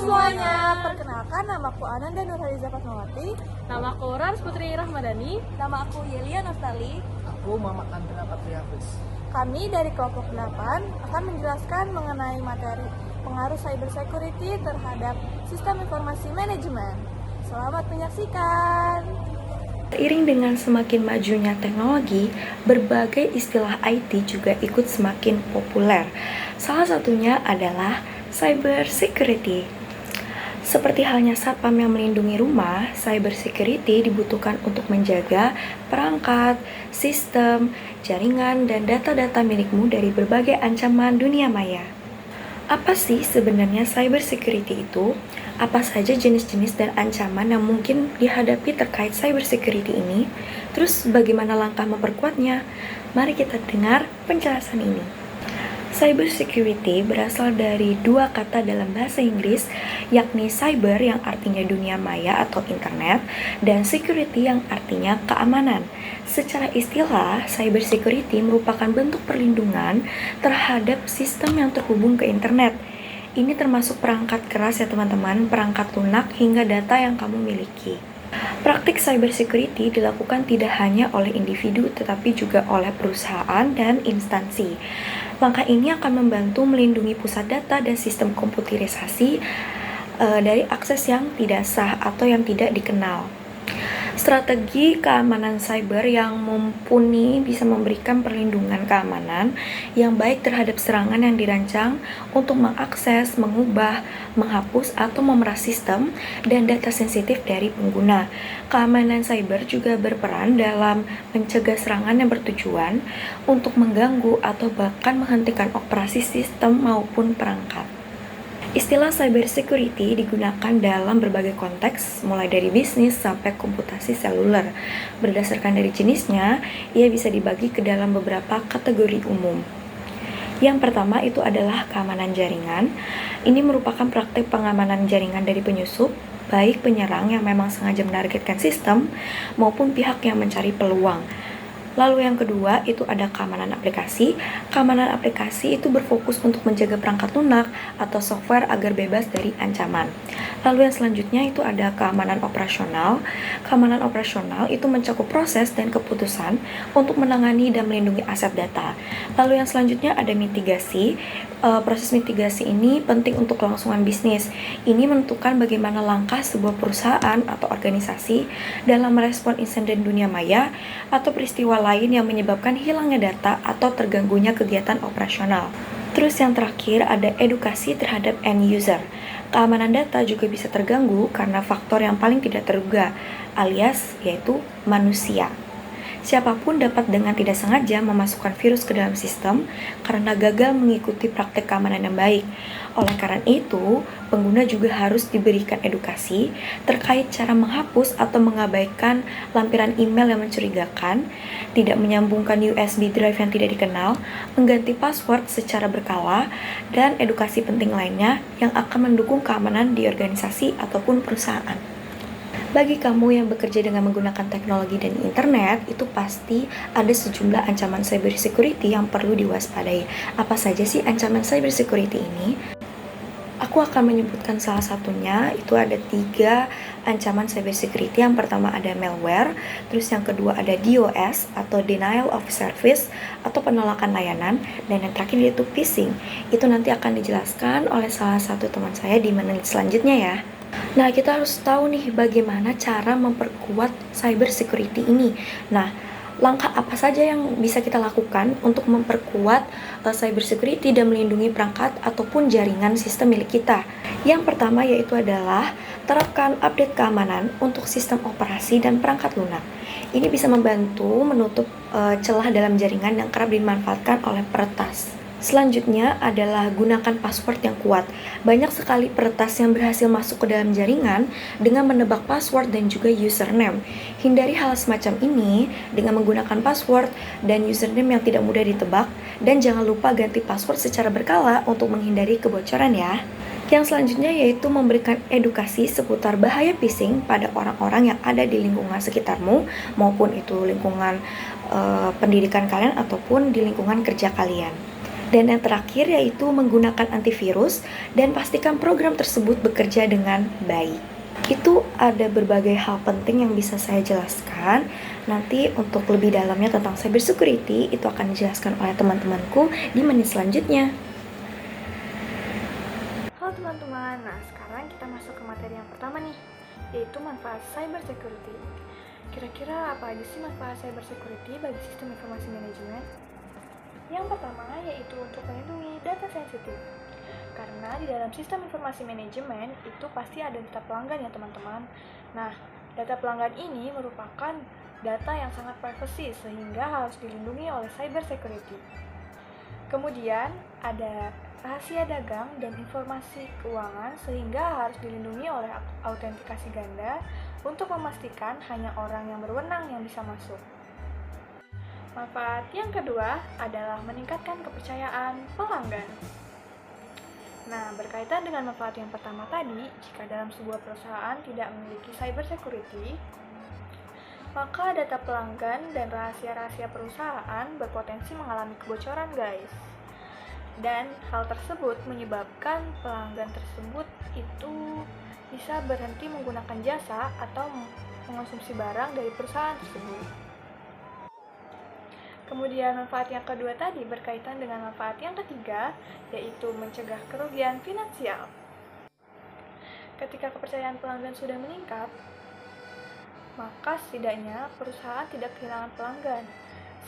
semuanya, perkenalkan namaku Ananda Nurhaliza Fatmawati. Namaku Rans Putri Rahmadani. Nama aku Yelia Nostali. Aku Muhammad Andra Patria Hafiz. Kami dari kelompok 8 akan menjelaskan mengenai materi pengaruh cyber security terhadap sistem informasi manajemen. Selamat menyaksikan. Seiring dengan semakin majunya teknologi, berbagai istilah IT juga ikut semakin populer. Salah satunya adalah cyber security. Seperti halnya satpam yang melindungi rumah, cyber security dibutuhkan untuk menjaga perangkat, sistem, jaringan, dan data-data milikmu dari berbagai ancaman dunia maya. Apa sih sebenarnya cyber security itu? Apa saja jenis-jenis dan ancaman yang mungkin dihadapi terkait cyber security ini? Terus bagaimana langkah memperkuatnya? Mari kita dengar penjelasan ini. Cyber security berasal dari dua kata dalam bahasa Inggris, yakni cyber yang artinya dunia maya atau internet, dan security yang artinya keamanan. Secara istilah, cyber security merupakan bentuk perlindungan terhadap sistem yang terhubung ke internet. Ini termasuk perangkat keras ya teman-teman, perangkat lunak hingga data yang kamu miliki. Praktik cyber security dilakukan tidak hanya oleh individu tetapi juga oleh perusahaan dan instansi. Langkah ini akan membantu melindungi pusat data dan sistem komputerisasi dari akses yang tidak sah atau yang tidak dikenal. Strategi keamanan cyber yang mumpuni bisa memberikan perlindungan keamanan yang baik terhadap serangan yang dirancang untuk mengakses, mengubah, menghapus, atau memeras sistem dan data sensitif dari pengguna. Keamanan cyber juga berperan dalam mencegah serangan yang bertujuan untuk mengganggu atau bahkan menghentikan operasi sistem maupun perangkat. Istilah cyber security digunakan dalam berbagai konteks, mulai dari bisnis sampai komputasi seluler. Berdasarkan dari jenisnya, ia bisa dibagi ke dalam beberapa kategori umum. Yang pertama itu adalah keamanan jaringan. Ini merupakan praktik pengamanan jaringan dari penyusup, baik penyerang yang memang sengaja menargetkan sistem, maupun pihak yang mencari peluang. Lalu yang kedua itu ada keamanan aplikasi. Keamanan aplikasi itu berfokus untuk menjaga perangkat lunak atau software agar bebas dari ancaman. Lalu yang selanjutnya itu ada keamanan operasional. Keamanan operasional itu mencakup proses dan keputusan untuk menangani dan melindungi aset data. Lalu yang selanjutnya ada mitigasi. Proses mitigasi ini penting untuk kelangsungan bisnis. Ini menentukan bagaimana langkah sebuah perusahaan atau organisasi dalam merespon insiden dunia maya atau peristiwa lain yang menyebabkan hilangnya data atau terganggunya kegiatan operasional. Terus yang terakhir ada edukasi terhadap end user. Keamanan data juga bisa terganggu karena faktor yang paling tidak terduga, alias yaitu manusia. Siapapun dapat dengan tidak sengaja memasukkan virus ke dalam sistem karena gagal mengikuti praktek keamanan yang baik. Oleh karena itu, pengguna juga harus diberikan edukasi terkait cara menghapus atau mengabaikan lampiran email yang mencurigakan, tidak menyambungkan USB drive yang tidak dikenal, mengganti password secara berkala, dan edukasi penting lainnya yang akan mendukung keamanan di organisasi ataupun perusahaan. Bagi kamu yang bekerja dengan menggunakan teknologi dan internet, itu pasti ada sejumlah ancaman cyber security yang perlu diwaspadai. Apa saja sih ancaman cyber security ini? Aku akan menyebutkan salah satunya, itu ada 3 ancaman cyber security. Yang pertama ada malware, terus yang kedua ada DOS atau denial of service atau penolakan layanan, dan yang terakhir yaitu phishing. Itu nanti akan dijelaskan oleh salah satu teman saya di menit selanjutnya ya. Nah, kita harus tahu nih bagaimana cara memperkuat cyber security ini. Nah, langkah apa saja yang bisa kita lakukan untuk memperkuat cyber security dan melindungi perangkat ataupun jaringan sistem milik kita? Yang pertama yaitu adalah terapkan update keamanan untuk sistem operasi dan perangkat lunak. Ini bisa membantu menutup celah dalam jaringan yang kerap dimanfaatkan oleh peretas. Selanjutnya adalah gunakan password yang kuat. Banyak sekali peretas yang berhasil masuk ke dalam jaringan dengan menebak password dan juga username. Hindari hal semacam ini dengan menggunakan password dan username yang tidak mudah ditebak, dan jangan lupa ganti password secara berkala untuk menghindari kebocoran ya. Yang selanjutnya yaitu memberikan edukasi seputar bahaya phishing pada orang-orang yang ada di lingkungan sekitarmu, maupun itu lingkungan pendidikan kalian ataupun di lingkungan kerja kalian. Dan yang terakhir yaitu menggunakan antivirus dan pastikan program tersebut bekerja dengan baik. Itu ada berbagai hal penting yang bisa saya jelaskan. Nanti untuk lebih dalamnya tentang cybersecurity itu akan dijelaskan oleh teman-temanku di menit selanjutnya. Halo teman-teman, nah sekarang kita masuk ke materi yang pertama nih, yaitu manfaat cybersecurity. Kira-kira apa aja sih manfaat cybersecurity bagi sistem informasi manajemen? Yang pertama yaitu untuk melindungi data sensitif. Karena di dalam sistem informasi manajemen itu pasti ada data pelanggan ya teman-teman. Nah, data pelanggan ini merupakan data yang sangat privacy sehingga harus dilindungi oleh cybersecurity. Kemudian ada rahasia dagang dan informasi keuangan sehingga harus dilindungi oleh autentikasi ganda untuk memastikan hanya orang yang berwenang yang bisa masuk. Manfaat yang kedua adalah meningkatkan kepercayaan pelanggan. Nah, berkaitan dengan manfaat yang pertama tadi, jika dalam sebuah perusahaan tidak memiliki cybersecurity, maka data pelanggan dan rahasia-rahasia perusahaan berpotensi mengalami kebocoran, guys. Dan hal tersebut menyebabkan pelanggan tersebut itu bisa berhenti menggunakan jasa atau mengonsumsi barang dari perusahaan tersebut. Kemudian manfaat yang kedua tadi berkaitan dengan manfaat yang ketiga, yaitu mencegah kerugian finansial. Ketika kepercayaan pelanggan sudah meningkat, maka setidaknya perusahaan tidak kehilangan pelanggan.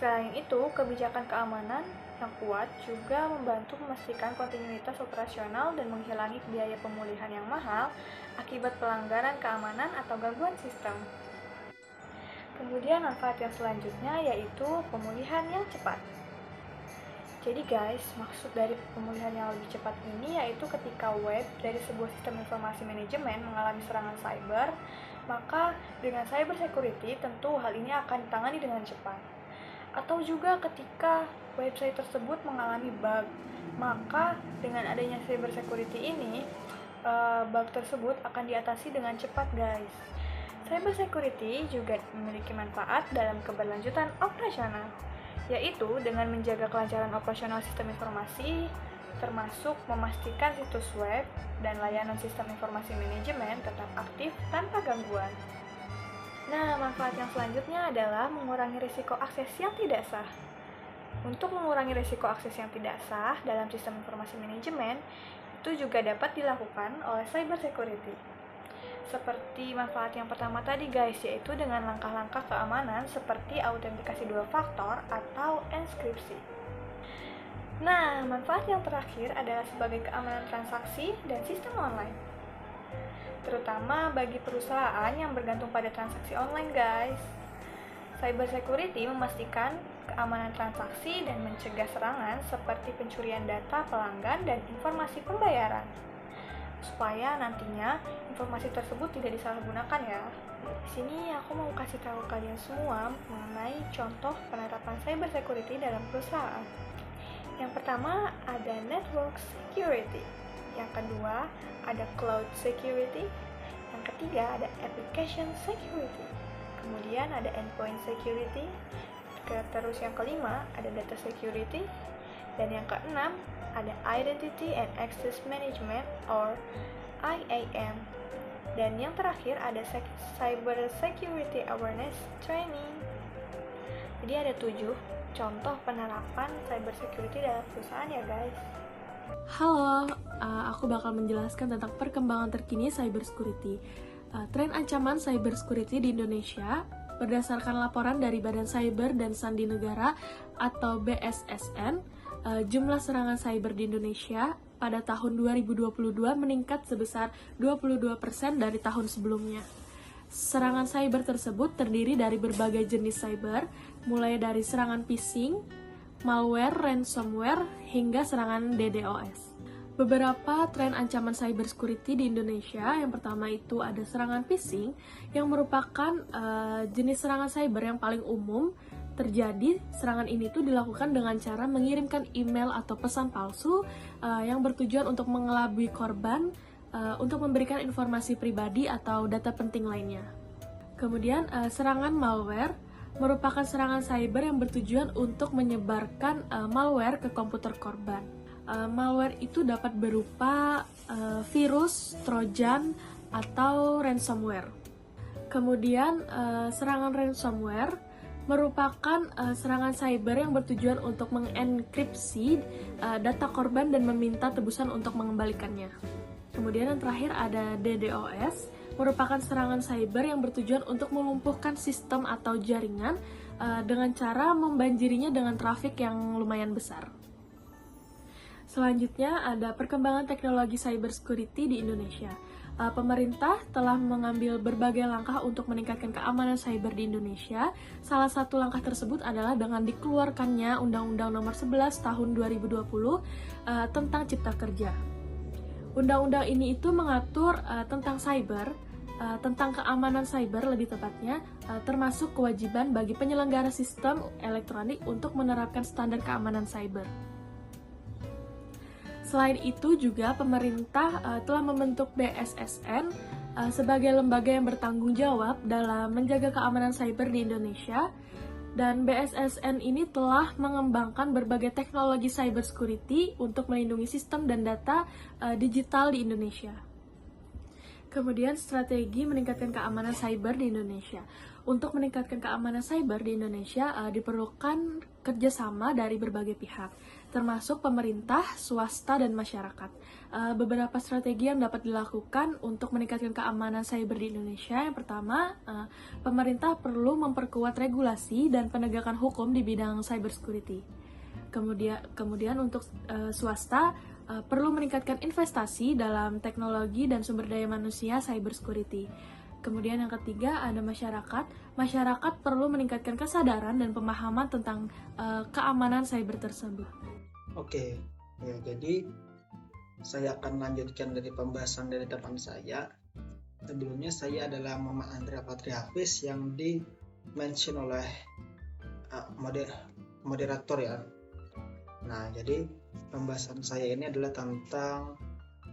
Selain itu, kebijakan keamanan yang kuat juga membantu memastikan kontinuitas operasional dan menghilangi biaya pemulihan yang mahal akibat pelanggaran keamanan atau gangguan sistem. Kemudian manfaat yang selanjutnya yaitu pemulihan yang cepat. Jadi guys, maksud dari pemulihan yang lebih cepat ini yaitu ketika web dari sebuah sistem informasi manajemen mengalami serangan cyber, maka dengan cybersecurity tentu hal ini akan ditangani dengan cepat. Atau juga ketika website tersebut mengalami bug, maka dengan adanya cybersecurity ini, bug tersebut akan diatasi dengan cepat guys. Cybersecurity juga memiliki manfaat dalam keberlanjutan operasional, yaitu dengan menjaga kelancaran operasional sistem informasi, termasuk memastikan situs web dan layanan sistem informasi manajemen tetap aktif tanpa gangguan. Nah, manfaat yang selanjutnya adalah mengurangi risiko akses yang tidak sah. Untuk mengurangi risiko akses yang tidak sah dalam sistem informasi manajemen, itu juga dapat dilakukan oleh cybersecurity. Seperti manfaat yang pertama tadi guys, yaitu dengan langkah-langkah keamanan seperti autentikasi dua faktor atau enkripsi. Nah, manfaat yang terakhir adalah sebagai keamanan transaksi dan sistem online. Terutama bagi perusahaan yang bergantung pada transaksi online guys. Cybersecurity memastikan keamanan transaksi dan mencegah serangan seperti pencurian data pelanggan dan informasi pembayaran, supaya nantinya informasi tersebut tidak disalahgunakan ya. Di sini aku mau kasih tahu kalian semua mengenai contoh penerapan cybersecurity dalam perusahaan. Yang pertama ada network security, yang kedua ada cloud security, yang ketiga ada application security, kemudian ada endpoint security, terus yang kelima ada data security, dan yang keenam ada Identity and Access Management or IAM. Dan yang terakhir ada Cyber Security Awareness Training. Jadi ada 7 contoh penerapan cyber security dalam perusahaan ya guys. Halo, aku bakal menjelaskan tentang perkembangan terkini cybersecurity. Tren ancaman cybersecurity di Indonesia berdasarkan laporan dari Badan Cyber dan Sandi Negara atau BSSN, jumlah serangan cyber di Indonesia pada tahun 2022 meningkat sebesar 22% dari tahun sebelumnya. Serangan cyber tersebut terdiri dari berbagai jenis cyber, mulai dari serangan phishing, malware, ransomware, hingga serangan DDoS. Beberapa tren ancaman cybersecurity di Indonesia, yang pertama itu ada serangan phishing, yang merupakan jenis serangan cyber yang paling umum terjadi. Serangan ini tuh dilakukan dengan cara mengirimkan email atau pesan palsu yang bertujuan untuk mengelabui korban untuk memberikan informasi pribadi atau data penting lainnya. Kemudian serangan malware merupakan serangan cyber yang bertujuan untuk menyebarkan malware ke komputer korban. Malware itu dapat berupa virus, trojan, atau ransomware. Kemudian serangan ransomware merupakan serangan cyber yang bertujuan untuk mengenkripsi data korban dan meminta tebusan untuk mengembalikannya. Kemudian yang terakhir ada DDoS, merupakan serangan cyber yang bertujuan untuk melumpuhkan sistem atau jaringan dengan cara membanjirinya dengan trafik yang lumayan besar. Selanjutnya ada perkembangan teknologi cybersecurity di Indonesia. Pemerintah telah mengambil berbagai langkah untuk meningkatkan keamanan cyber di Indonesia. Salah satu langkah tersebut adalah dengan dikeluarkannya Undang-Undang Nomor 11 Tahun 2020 tentang Cipta Kerja. Undang-undang ini itu mengatur tentang cyber, tentang keamanan cyber lebih tepatnya, termasuk kewajiban bagi penyelenggara sistem elektronik untuk menerapkan standar keamanan cyber. Selain itu juga pemerintah telah membentuk BSSN sebagai lembaga yang bertanggung jawab dalam menjaga keamanan cyber di Indonesia, dan BSSN ini telah mengembangkan berbagai teknologi cybersecurity untuk melindungi sistem dan data digital di Indonesia. Kemudian strategi meningkatkan keamanan cyber di Indonesia. Untuk meningkatkan keamanan cyber di Indonesia diperlukan kerjasama dari berbagai pihak, termasuk pemerintah, swasta, dan masyarakat. Beberapa strategi yang dapat dilakukan untuk meningkatkan keamanan cyber di Indonesia. Yang pertama, pemerintah perlu memperkuat regulasi dan penegakan hukum di bidang cybersecurity. Kemudian untuk swasta, perlu meningkatkan investasi dalam teknologi dan sumber daya manusia cybersecurity. Kemudian yang ketiga ada masyarakat. Masyarakat perlu meningkatkan kesadaran dan pemahaman tentang keamanan cyber tersebut. Oke, ya jadi saya akan lanjutkan dari pembahasan dari teman saya. Sebelumnya saya adalah Muhammad Andrea Patria Hafiz yang di-mention oleh moderator ya. Nah, jadi pembahasan saya ini adalah tentang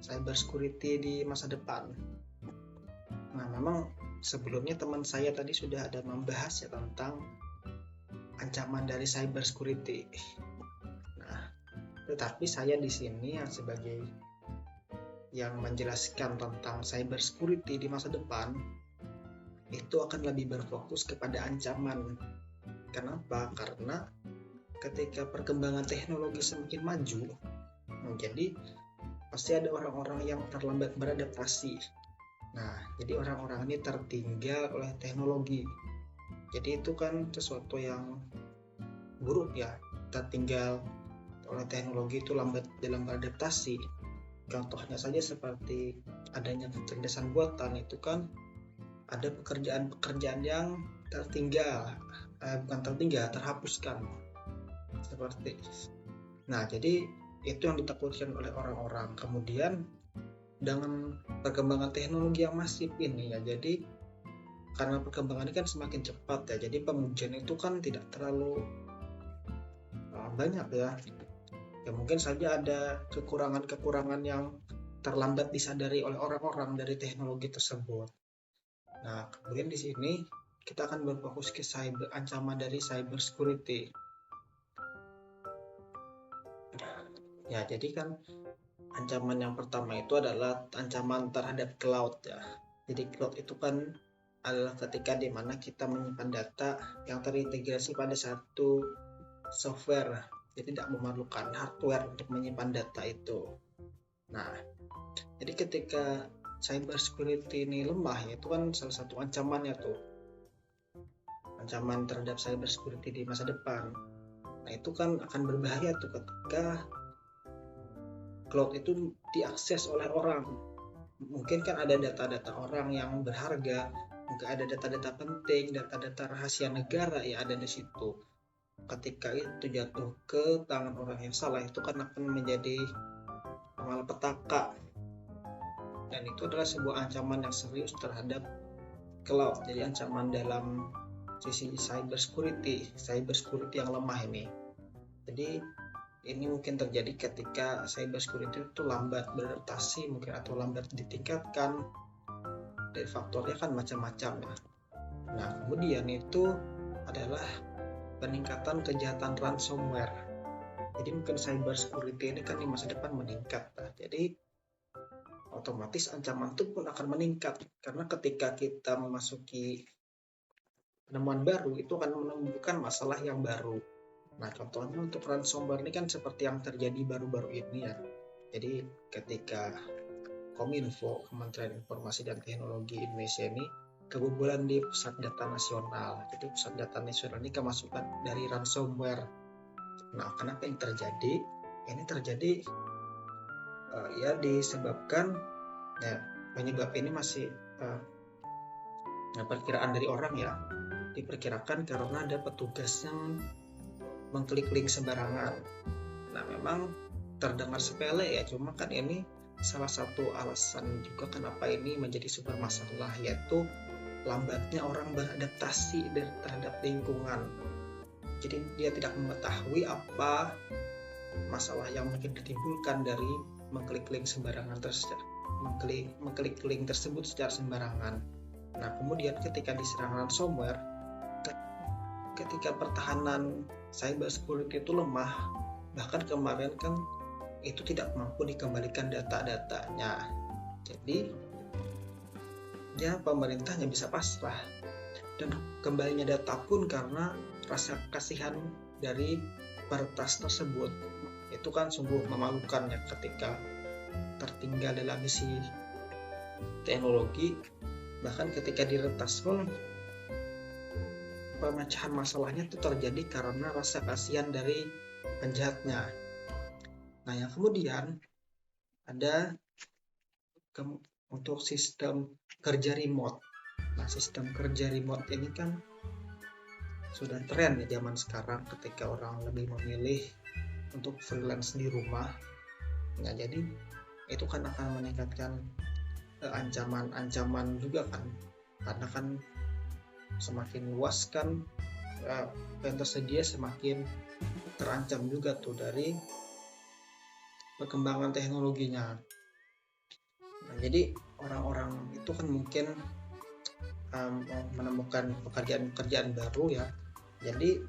cybersecurity di masa depan. Nah, memang sebelumnya teman saya tadi sudah ada membahas ya tentang ancaman dari cybersecurity. Nah, tetapi saya di sini sebagai yang menjelaskan tentang cybersecurity di masa depan itu akan lebih berfokus kepada ancaman. Kenapa? Karena ketika perkembangan teknologi semakin maju, jadi pasti ada orang-orang yang terlambat beradaptasi. Nah, jadi orang-orang ini tertinggal oleh teknologi. Jadi itu kan sesuatu yang buruk ya, tertinggal oleh teknologi itu lambat dalam beradaptasi. Contohnya saja seperti adanya kecerdasan buatan, itu kan ada pekerjaan-pekerjaan yang terhapuskan. Seperti. Nah, jadi itu yang ditakutkan oleh orang-orang. Kemudian dengan perkembangan teknologi yang masif ini ya, jadi karena perkembangan ini kan semakin cepat ya, jadi pengujian itu kan tidak terlalu banyak ya. Ya mungkin saja ada kekurangan-kekurangan yang terlambat disadari oleh orang-orang dari teknologi tersebut. Nah, kemudian di sini kita akan berfokus ke ancaman dari cybersecurity. Ya, jadi kan ancaman yang pertama itu adalah ancaman terhadap cloud ya. Jadi cloud itu kan adalah ketika di mana kita menyimpan data yang terintegrasi pada satu software. Jadi tidak memerlukan hardware untuk menyimpan data itu. Nah, jadi ketika cybersecurity ini lemah, itu kan salah satu ancamannya tuh. Ancaman terhadap cybersecurity di masa depan. Nah, itu kan akan berbahaya tuh ketika cloud itu diakses oleh orang. Mungkin kan ada data-data orang yang berharga, mungkin ada data-data penting, data-data rahasia negara ya ada di situ. Ketika itu jatuh ke tangan orang yang salah, itu kan akan menjadi malapetaka. Dan itu adalah sebuah ancaman yang serius terhadap cloud. Jadi ancaman dalam sisi cybersecurity yang lemah ini. Jadi ini mungkin terjadi ketika cybersecurity itu lambat beradaptasi mungkin atau lambat ditingkatkan. Dari faktornya kan macam-macam ya. Nah, kemudian itu adalah peningkatan kejahatan ransomware. Jadi mungkin cyber security ini kan di masa depan meningkat. Nah, jadi otomatis ancaman itu pun akan meningkat, karena ketika kita memasuki penemuan baru itu akan menimbulkan masalah yang baru. Nah, contohnya untuk ransomware ini kan seperti yang terjadi baru-baru ini ya. Jadi ketika Kominfo, Kementerian Informasi dan Teknologi Indonesia ini kebobolan di pusat data nasional. Jadi pusat data nasional ini kemasukan dari ransomware. Nah, kenapa ini terjadi? Ini terjadi ya disebabkan penyebab ini masih perkiraan dari orang ya. Diperkirakan karena ada petugas yang mengklik link sembarangan. Nah, memang terdengar sepele ya, cuma kan ini salah satu alasan juga kenapa ini menjadi sumber masalah, yaitu lambatnya orang beradaptasi terhadap lingkungan. Jadi dia tidak mengetahui apa masalah yang mungkin ditimbulkan dari mengklik link sembarangan mengklik link tersebut secara sembarangan. Nah, kemudian ketika diserang ransomware, ketika pertahanan cyber security itu lemah, bahkan kemarin kan itu tidak mampu dikembalikan data-datanya. Jadi ya pemerintahnya bisa pasrah, dan kembalinya data pun karena rasa kasihan dari peretas tersebut. Itu kan sungguh memalukan ya, ketika tertinggal dalam misi teknologi, bahkan ketika diretas pun pemecahan masalahnya itu terjadi karena rasa kasihan dari penjahatnya. Nah, yang kemudian ada untuk sistem kerja remote. Nah, sistem kerja remote ini kan sudah tren ya zaman sekarang, ketika orang lebih memilih untuk freelance di rumah. Nah, jadi itu kan akan meningkatkan ancaman-ancaman juga kan, karena kan semakin luas kan yang tersedia, semakin terancam juga tuh dari perkembangan teknologinya. Nah, jadi orang-orang itu kan mungkin menemukan pekerjaan-pekerjaan baru ya. Jadi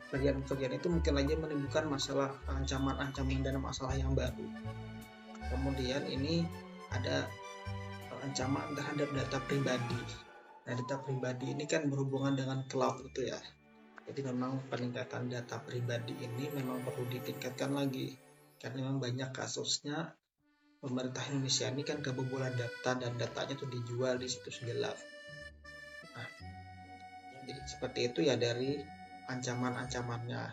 pekerjaan-pekerjaan itu mungkin aja menimbulkan masalah, ancaman-ancaman dan masalah yang baru. Kemudian ini ada ancaman terhadap data pribadi. Nah, data pribadi ini kan berhubungan dengan cloud itu ya. Jadi memang peningkatan data pribadi ini memang perlu ditingkatkan lagi, karena memang banyak kasusnya pemerintah Indonesia ini kan kebobolan data dan datanya tuh dijual di situs gelap. Nah, jadi seperti itu ya dari ancaman-ancamannya.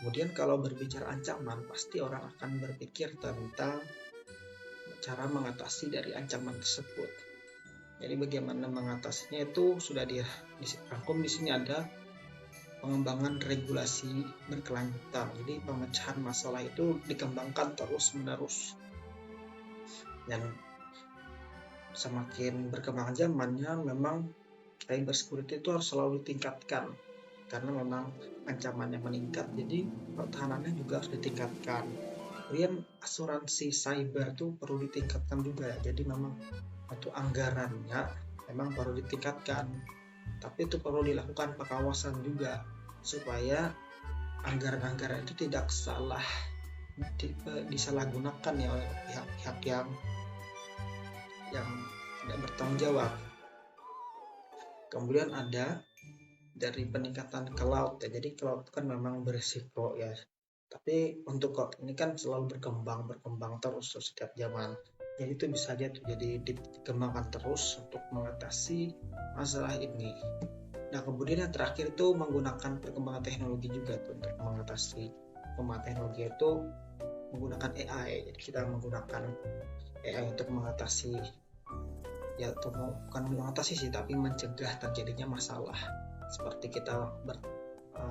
Kemudian kalau berbicara ancaman, pasti orang akan berpikir tentang cara mengatasi dari ancaman tersebut. Jadi bagaimana mengatasinya itu sudah dirangkum di sini, ada pengembangan regulasi berkelanjutan. Jadi pemecahan masalah itu dikembangkan terus-menerus. Dan semakin berkembang zamannya, memang cyber security itu harus selalu ditingkatkan, karena memang ancamannya meningkat, jadi pertahanannya juga harus ditingkatkan. Kemudian asuransi cyber itu perlu ditingkatkan juga, jadi memang itu anggarannya memang perlu ditingkatkan, tapi itu perlu dilakukan pengawasan juga supaya anggaran-anggaran itu tidak disalahgunakan ya oleh pihak-pihak yang tidak bertanggung jawab. Kemudian ada dari peningkatan cloud ya, jadi cloud kan memang berisiko ya, tapi untuk cloud ini kan selalu berkembang terus setiap zaman. Jadi itu bisa aja tuh jadi dikembangkan terus untuk mengatasi masalah ini. Nah, kemudian yang terakhir itu menggunakan perkembangan teknologi juga tuh untuk mengatasi perkembangan teknologi, itu menggunakan AI. Jadi kita menggunakan AI untuk mengatasi ya, atau bukan mengatasi sih, tapi mencegah terjadinya masalah. Seperti kita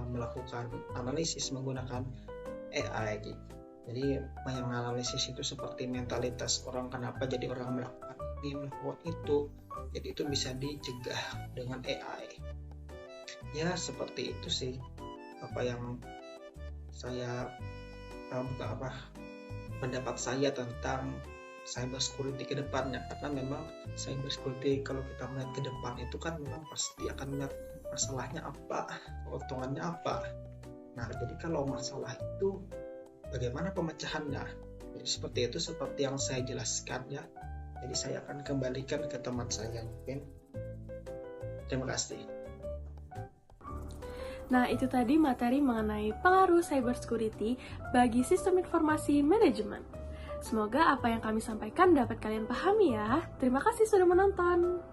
melakukan analisis menggunakan AI gitu. Jadi menganalisis itu seperti mentalitas orang, kenapa jadi orang melakukan ini, melakukan itu. Jadi itu bisa dicegah dengan AI. Ya seperti itu sih apa yang saya pendapat saya tentang cyber security ke depannya, karena memang cyber security kalau kita melihat ke depan itu kan memang pasti akan melihat masalahnya apa, keuntungannya apa. Nah, jadi kalau masalah itu bagaimana pemecahannya? Jadi seperti itu, seperti yang saya jelaskan ya. Jadi saya akan kembalikan ke teman saya mungkin. Terima kasih. Nah, itu tadi materi mengenai pengaruh cybersecurity bagi sistem informasi manajemen. Semoga apa yang kami sampaikan dapat kalian pahami ya. Terima kasih sudah menonton.